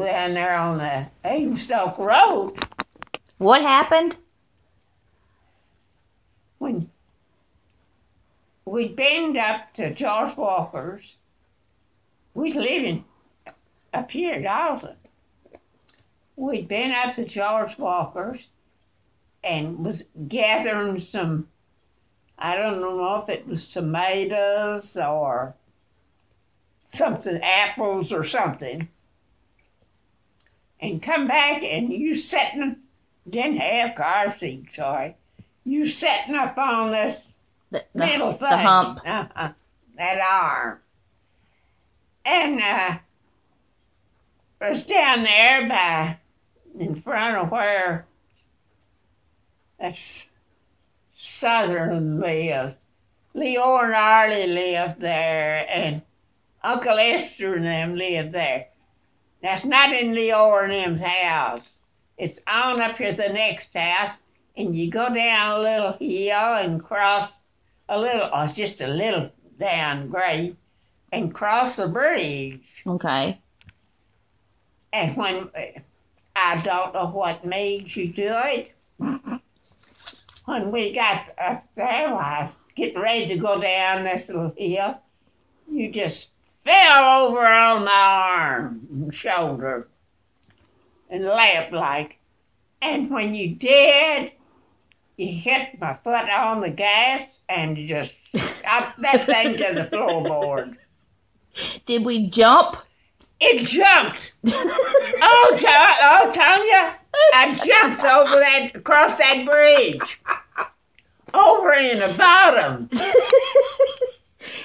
down there on the Havenstoke Road. What happened? When we'd been up to George Walker's, we was living up here at Alton. We'd been up to George Walker's and was gathering some, I don't know if it was tomatoes or something, apples or something, and come back and you sitting, didn't have car seat, sorry. You sitting up on this little thing. The hump. That arm. And was down there in front of where that's Southern lived. Leo and Arlie lived there, and Uncle Esther and them lived there. That's not in Leo and them's house. It's on up here the next house, and you go down a little hill and cross a little, or just a little down grade, and cross the bridge. Okay. And when, I don't know what made you do it. When we got up there, getting ready to go down this little hill, you just fell over on my arm and shoulder and laughed like. And when you did, you hit my foot on the gas and you just shot that thing to the floorboard. Did we jump? It jumped. Tanya, I jumped across that bridge. Over in the bottom.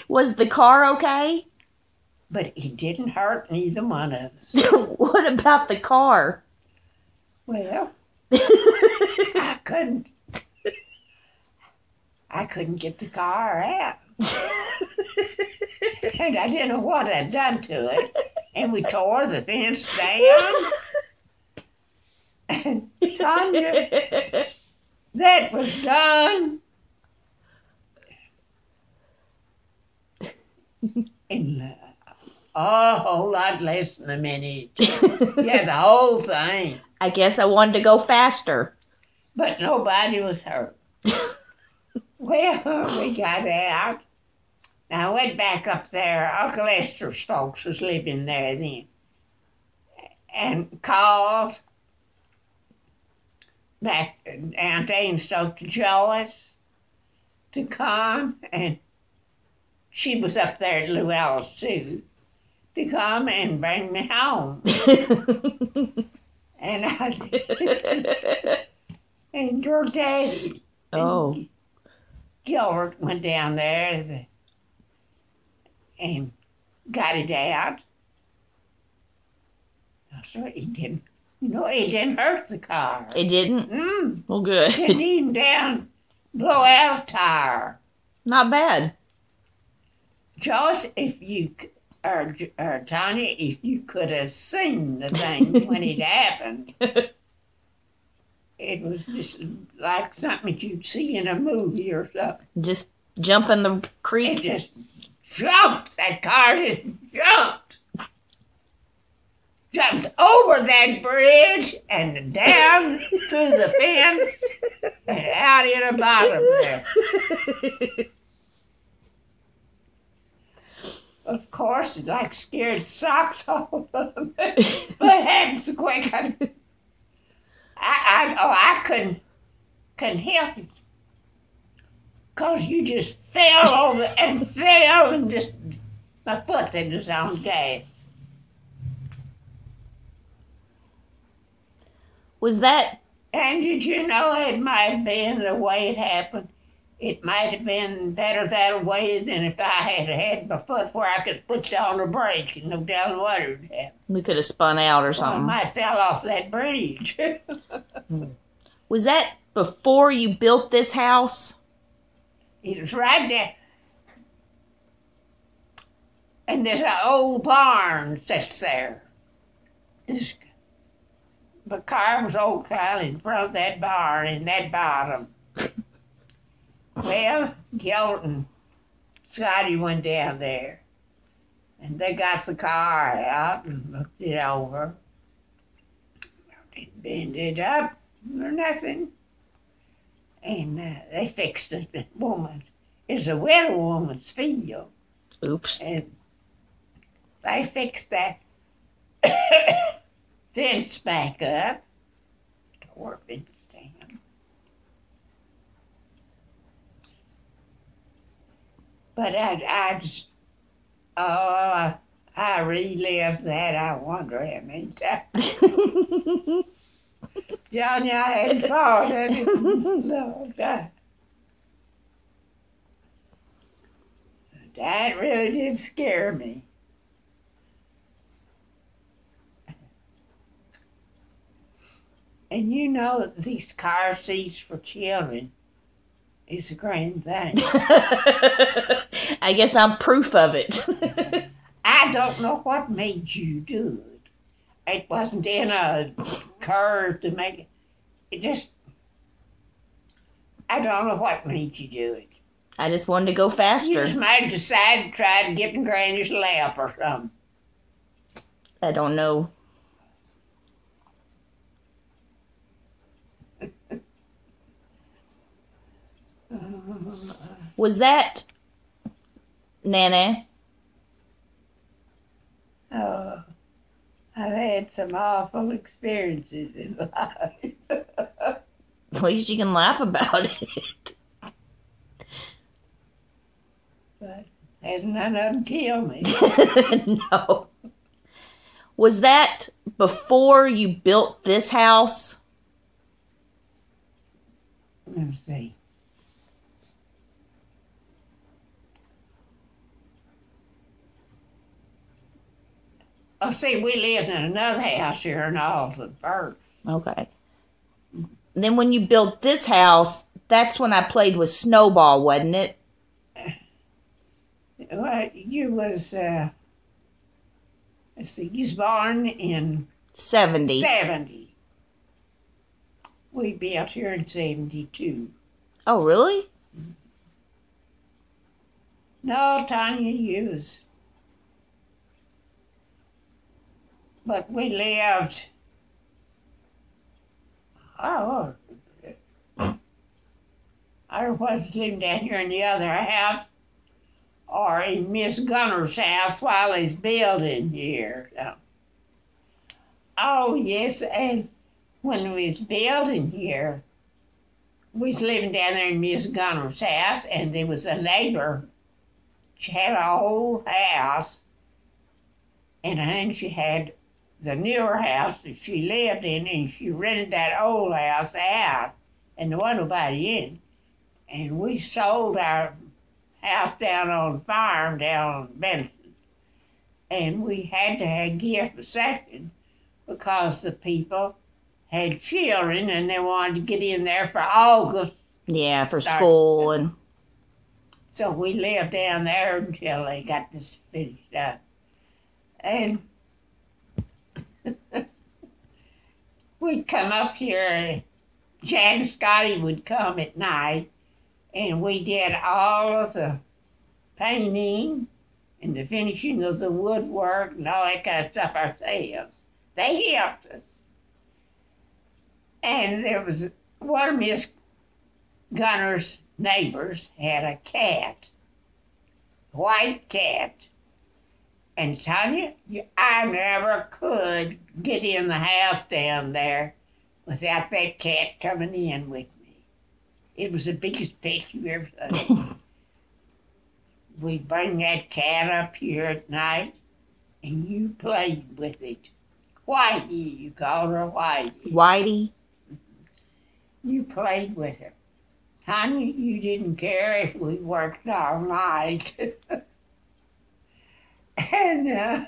Was the car okay? But it didn't hurt neither one of us. What about the car? Well, I couldn't get the car out. And I didn't know what I'd done to it. And we tore the fence down. And Tanya, that was done in a whole lot less than a minute. Yeah, the whole thing. I guess I wanted to go faster. But nobody was hurt. Well, we got out. Now, I went back up there. Uncle Esther's folks was living there then. And called back Aunt Havenstoke to Joyce to come. And she was up there at Llewellyn's too, to come and bring me home. And I did. And your daddy. Oh. Gilbert went down there and got it out. So it didn't, it didn't hurt the car. It didn't? Well, good. Didn't even blow out a tire. Not bad. Joyce, if you, or Tanya, if you could have seen the thing when it happened, it was just like something you'd see in a movie or something. Just jump in the creek? It just jumped. That car just jumped. Jumped over that bridge and down through the fence and out in the bottom there. Of course, it like scared socks off of me. But it happened so quick. I couldn't help it. Because you just fell over and just, my foot was on gas. Was that... And did you know it might have been the way it happened? It might have been better that way than if I had my foot where I could put down the brake and no down what would happen. We could have spun out or something. Well, I might fell off that bridge. Was that before you built this house? It was right there. And there's an old barn sits there. The car was old Kyle in front of that barn in that bottom. Well, Gilbert and Scotty went down there. And they got the car out and looked it over. bend it up or nothing. And they fixed it. The woman, it's a widow woman's field. Oops. And they fixed that fence back up. Tore fence down. But I relived that. I wonder how many times. Johnny, I hadn't thought of it in a long time. That really did scare me. And you know, these car seats for children is a grand thing. I guess I'm proof of it. I don't know what made you do it. It wasn't in a curve to make it. It just, I don't know what made you do it. I just wanted to go You faster. just might decide to try to get in Granny's lap or something. I don't know. Was that Nana? Oh, I've had some awful experiences in life. At least you can laugh about it. But had none of them kill me. No. Was that before you built this house? Let's see. Oh, see, we lived in another house here in Alton first. Okay. Then when you built this house, that's when I played with Snowball, wasn't it? Well, you was, let's see, you was born in 70. 70. We built here in 72. Oh, really? No, Tanya, you was. But we lived, I was living down here in the other house or in Miss Gunner's house while he's building here. So. Oh, yes, and when we was building here, we was living down there in Miss Gunner's house, and there was a neighbor. She had a whole house, and then she had the newer house that she lived in, and she rented that old house out, and there wasn't nobody in. And we sold our house down on the farm down on Benson, and we had to give a second because the people had children and they wanted to get in there for August. Yeah, for school and... So we lived down there until they got this finished up. And we'd come up here, Jan and Scotty would come at night, and we did all of the painting and the finishing of the woodwork and all that kind of stuff ourselves. They helped us. And there was one of Miss Gunner's neighbors had a cat, a white cat. And Tanya, I never could get in the house down there without that cat coming in with me. It was the biggest pet you ever saw. We'd bring that cat up here at night, and you played with it. Whitey, you called her Whitey. Whitey? You played with her. Tanya, you didn't care if we worked all night. And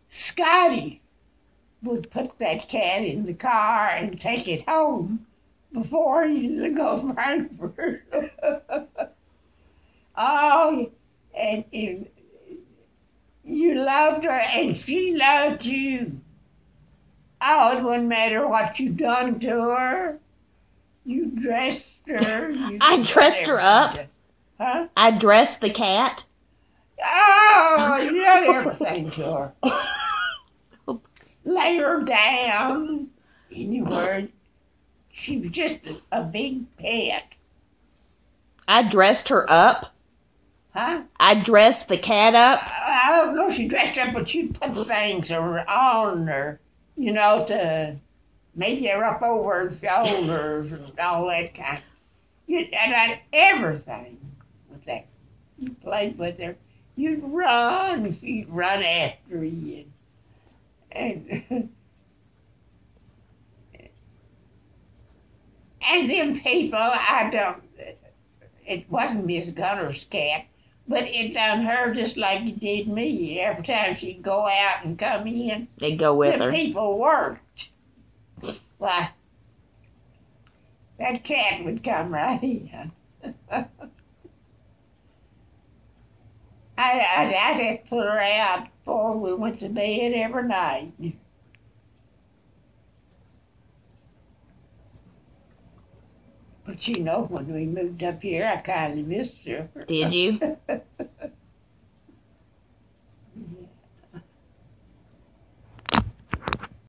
Scotty would put that cat in the car and take it home before he would go to Frankfurt. Oh, and you loved her and she loved you. Oh, it wouldn't matter what you done to her. You dressed her. I dressed her up? Huh? I dressed the cat? Oh, you did everything to her. lay her down anywhere. She was just a big pet. I dressed her up. Huh? I dressed the cat up. I don't know if she dressed up, but she put things on her, to maybe her up over her shoulders and all that kind. And everything with that. You played with her. You'd run. She'd run after you. And them people, it wasn't Miss Gunner's cat, but it done her just like it did me. Every time she'd go out and come in, They'd go with the her. people worked. Why, that cat would come right in. I'd have to put her out before we went to bed every night. But when we moved up here, I kind of missed her. Did you?